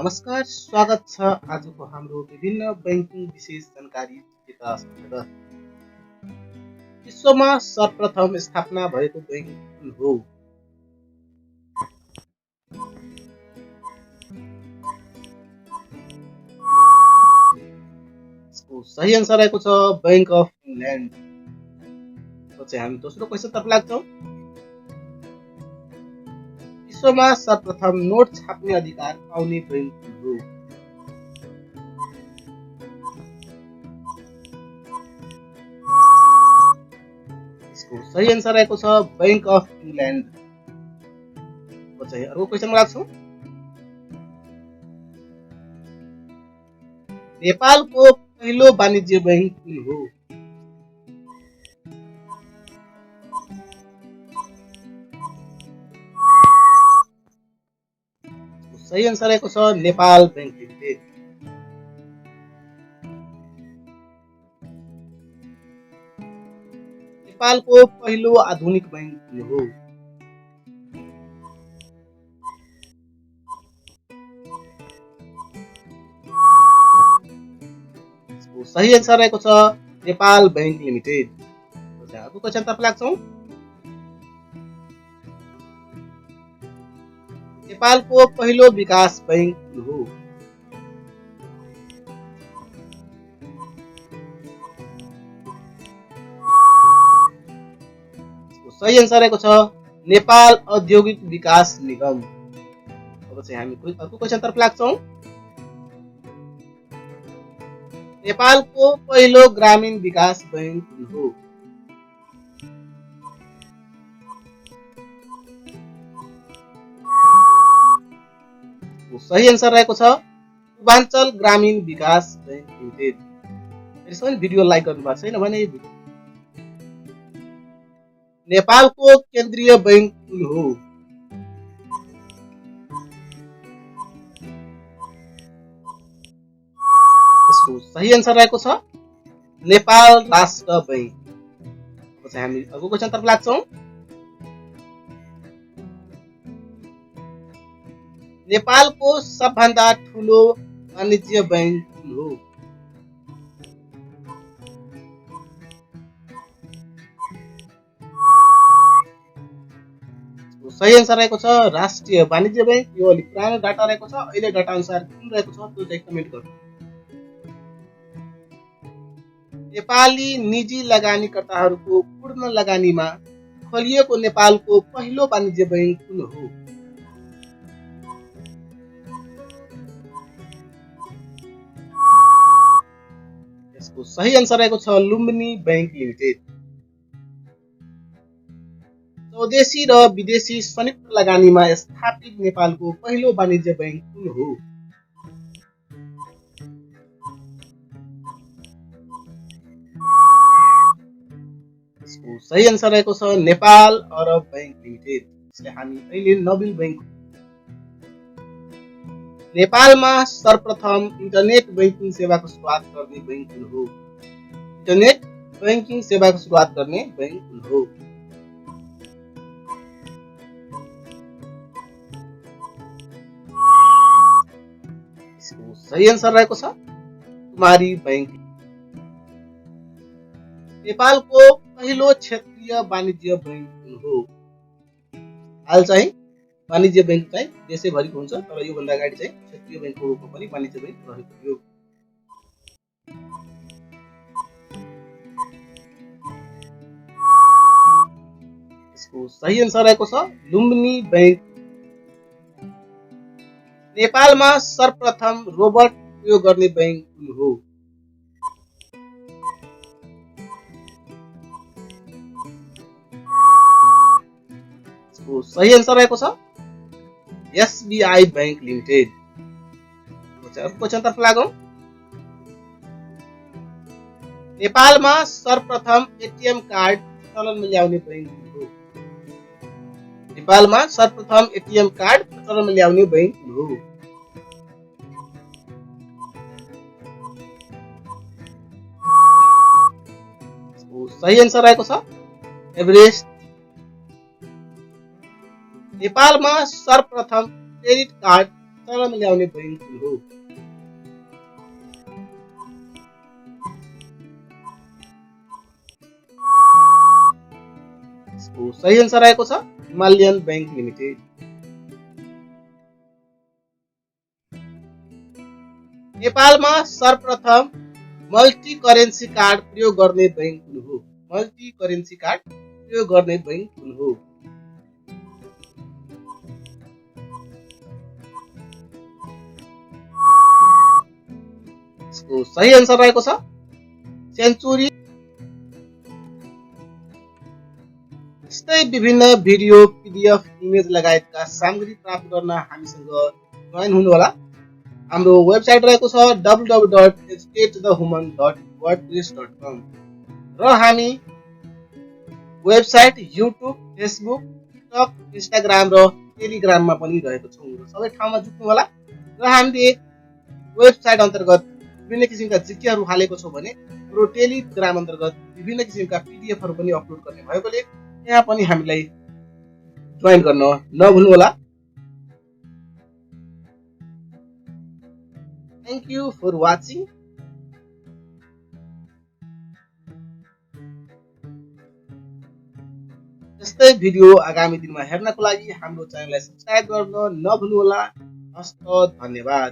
नमस्कार, स्वागत छ आजको हाम्रो विभिन्न बैंकिङ विशेष जानकारी इतिहास अन्तर्गत। विश्वमा सर्वप्रथम स्थापना भएको बैंक कुन हो? यसको सही आन्सर रहेको छ बैंक अफ इङ्ल्यान्ड। चाहिँ हामी दोस्रो क्वेशनतर्फ लाग्छौँ। विश्वमा सर्वप्रथम नोट छाप्ने अधिकार पाउने बैंक कुन हो? यसको सही आन्सर रहेको छ बैंक अफ इङ्ल्यान्ड। चाहिँ अर्को क्वेशनमा लाग्छौँ। नेपालको पहिलो वाणिज्य बैंक कुन हो? सही आन्सर रहेको छ नेपाल बैंक लिमिटेड। नेपालको पहिलो आधुनिक बैंक कुन हो? सही आन्सर रहेको छ नेपाल बैंक लिमिटेड। अर्को क्वेशनतर्फ लाग्छौँ। नेपालको पहिलो विकास बैंक कुन हो? सही आन्सर रहेको छ नेपाल औद्योगिक विकास निगम। अब चाहिँ हामी अर्को क्वेशनतर्फ लाग्छौँ। नेपालको पहिलो ग्रामीण विकास बैंक कुन हो? सही आन्सर रहेको छ पूर्वाञ्चल ग्रामीण विकास बैंक लिमिटेड। यसमा भिडियो लाइक गर्नु भएको छैन भने नेपालको केन्द्रीय बैंक कुन हो? यसको सही आन्सर रहेको छ नेपाल राष्ट्र बैंक। अब चाहिँ हामी अर्को क्वेशनतर्फ लाग्छौँ। नेपालको सबभन्दा ठुलो वाणिज्य बैंक कुन हो? सही आन्सर रहेको छ राष्ट्रिय वाणिज्य बैंक। यो अलिक पुरानो डाटा रहेको छ, अहिले डाटा अनुसार कुन रहेको छ त्यो चाहिँ कमेन्ट गर्नु। नेपाली निजी लगानीकर्ताहरूको पूर्ण लगानीमा खोलिएको नेपालको पहिलो वाणिज्य बैंक कुन हो? यसको सही आन्सर रहेको छ लुम्बिनी बैंक लिमिटेड। स्वदेशी र विदेशी संयुक्त लगानीमा स्थापित नेपालको पहिलो वाणिज्य बैंक कुन हो? यसको सही आन्सर रहेको छ नेपाल अरब बैंक लिमिटेड। यसले हामी अहिले नवीन बैंक। नेपालमा सर्वप्रथम इन्टरनेट बैंकिङ सेवाको सुरुवात गर्ने बैंक कुन हो? इन्टरनेट बैंकिङ सेवाको सुरुवात गर्ने बैंक कुन हो? यसको सही आन्सर रहेको छ कुमारी बैंक। नेपालको पहिलो क्षेत्रीय वाणिज्य बैंक कुन हो? हाल चाहिँ वाणिज्य बैंक चाहिँ देशैभरिको हुन्छ, तर योभन्दा अगाडि चाहिँ क्षेत्रीय बैंकको रूपमा पनि वाणिज्य बैंक रहेको थियो। यसको सही आन्सर रहेको छ लुम्बिनी बैंक। नेपालमा सर्वप्रथम रोबोट प्रयोग गर्ने बैंक कुन हो? यसको सही आन्सर रहेको छ एसबीआई बैंक लिमिटेड। क्वेशनतर्फ लागौँ। नेपालमा सर्वप्रथम एटीएम कार्ड प्रचलनमा ल्याउने बैंक कुन हो? नेपालमा सर्वप्रथम एटीएम कार्ड प्रचलनमा ल्याउने बैंक कुन हो? सही आन्सर रहेको छ एभरेस्ट। नेपालमा सर्वप्रथम क्रेडिट कार्ड चलन ल्याउने बैंक कुन हो? यसको सही आन्सर आएको छ हिमालयन बैंक लिमिटेड। नेपालमा सर्वप्रथम मल्टी करेन्सी कार्ड प्रयोग गर्ने बैंक कुन हो? मल्टी करेन्सी कार्ड प्रयोग गर्ने बैंक कुन हो? यसको सही आन्सर रहेको छ सेन्चुरी। यस्तै विभिन्न भिडियो, पीडीएफ, इमेज लगायतका सामग्री प्राप्त गर्न हामीसँग जोइन हुनुहोला। हाम्रो वेबसाइट रहेको छ www.educatethehuman.wordpress.com र हामी website, YouTube, Facebook, TikTok, Instagram र टेलिग्राममा पनि रहेको छौँ र सबै ठाउँमा जुट्नु होला। र हामीले वेबसाइट अन्तर्गत विभिन्न किसिमका जिकेहरू हालेको छौँ भने हाम्रो टेलिग्राम अन्तर्गत विभिन्न किसिमका पीडीएफहरू पनि अपलोड गर्ने भएकोले यहाँ पनि हामीलाई जोइन गर्न नभुल्नुहोला। Thank you for watching. यस्तै भिडियो आगामी दिनमा हेर्नको लागि हाम्रो च्यानललाई सब्स्क्राइब गर्न नभुल्नुहोला। हस्त धन्यवाद।